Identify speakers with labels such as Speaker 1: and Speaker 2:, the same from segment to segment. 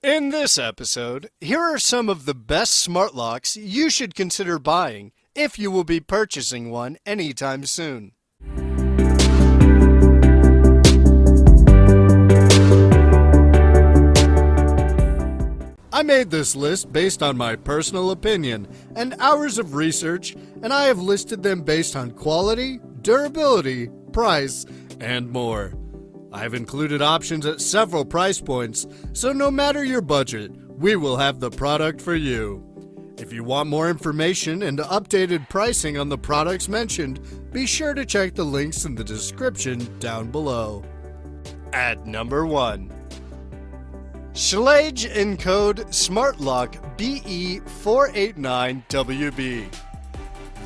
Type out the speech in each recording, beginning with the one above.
Speaker 1: In this episode, here are some of the best smart locks you should consider buying if you will be purchasing one anytime soon. I made this list based on my personal opinion and hours of research, and I have listed them based on quality, durability, price, and more. I have included options at several price points, so no matter your budget, we will have the product for you. If you want more information and updated pricing on the products mentioned, be sure to check the links in the description down below. At number 1. Schlage Encode Smart Lock BE489WB.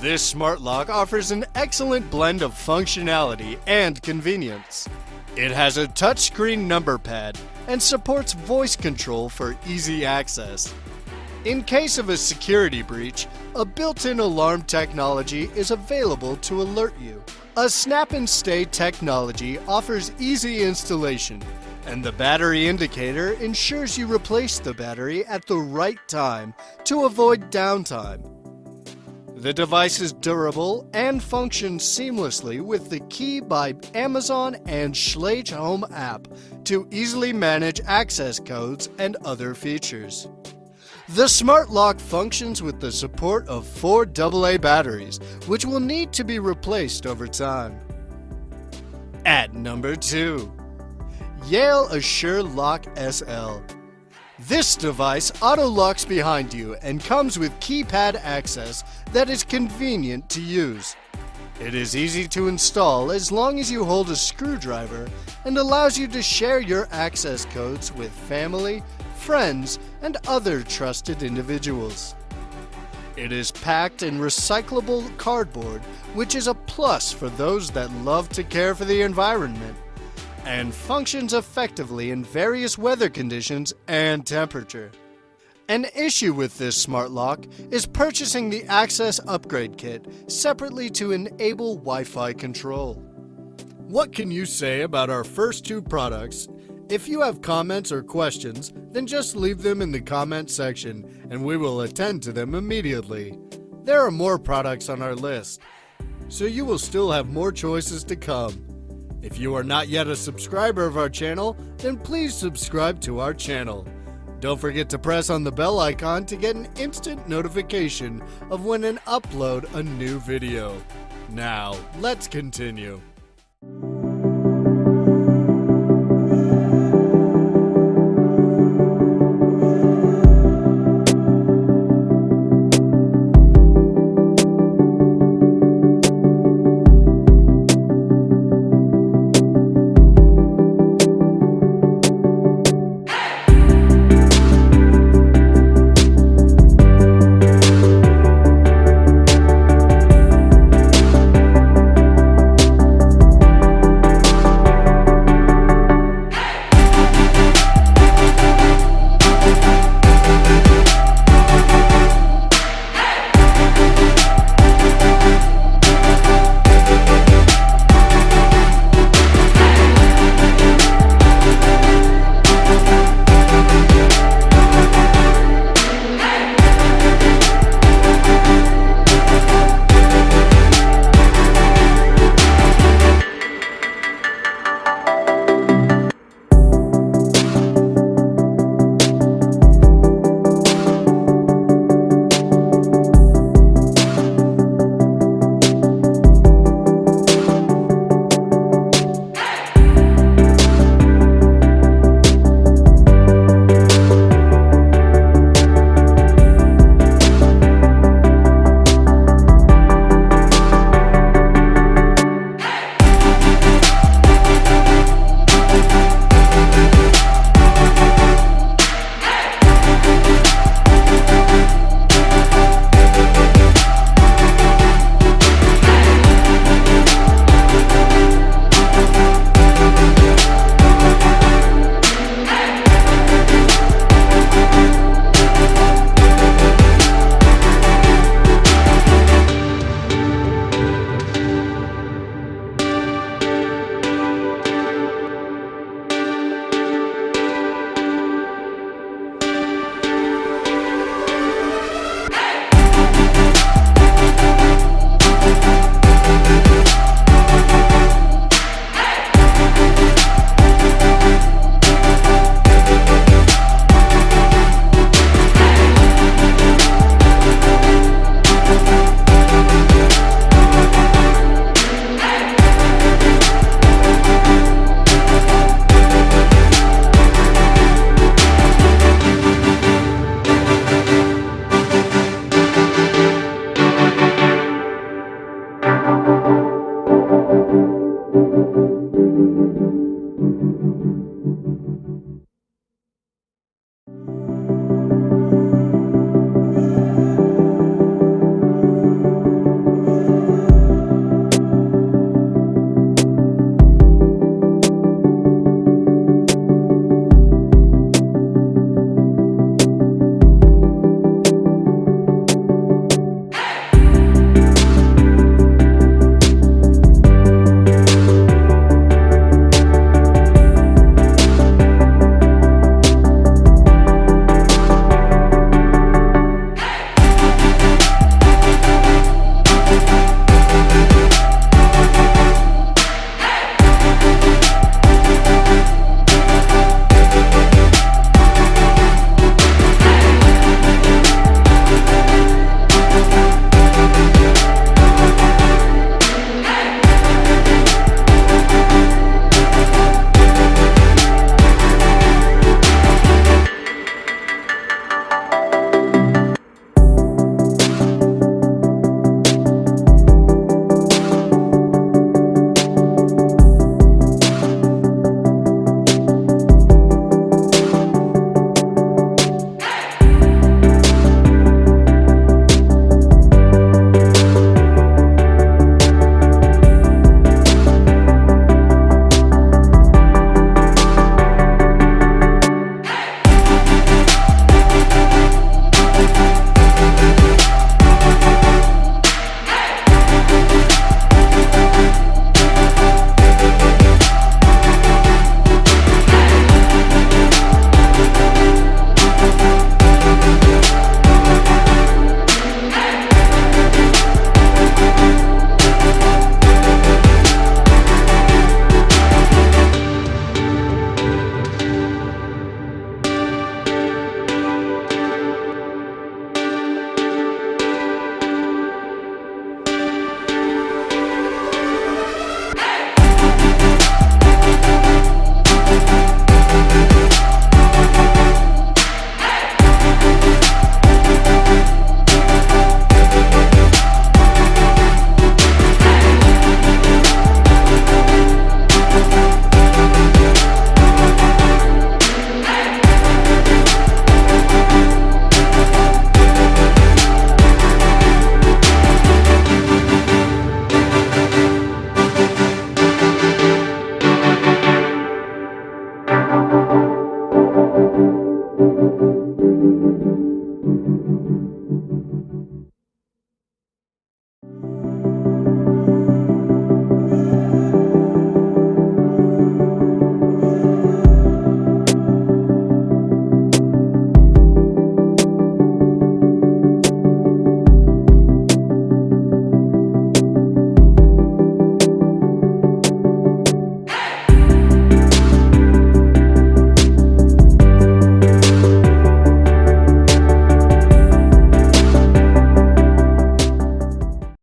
Speaker 1: This smart lock offers an excellent blend of functionality and convenience. It has a touchscreen number pad and supports voice control for easy access. In case of a security breach, a built-in alarm technology is available to alert you. A snap and stay technology offers easy installation, and the battery indicator ensures you replace the battery at the right time to avoid downtime. The device is durable and functions seamlessly with the Key by Amazon and Schlage Home app to easily manage access codes and other features. The smart lock functions with the support of 4 AA batteries, which will need to be replaced over time. At number 2. Yale Assure Lock SL. This device auto-locks behind you and comes with keypad access that is convenient to use. It is easy to install as long as you hold a screwdriver and allows you to share your access codes with family, friends, and other trusted individuals. It is packed in recyclable cardboard, which is a plus for those that love to care for the environment, and functions effectively in various weather conditions and temperature. An issue with this smart lock is purchasing the Access Upgrade Kit separately to enable Wi-Fi control. What can you say about our first 2 products? If you have comments or questions, then just leave them in the comment section and we will attend to them immediately. There are more products on our list, so you will still have more choices to come. If you are not yet a subscriber of our channel, then please subscribe to our channel. Don't forget to press on the bell icon to get an instant notification of when I upload a new video. Now, let's continue.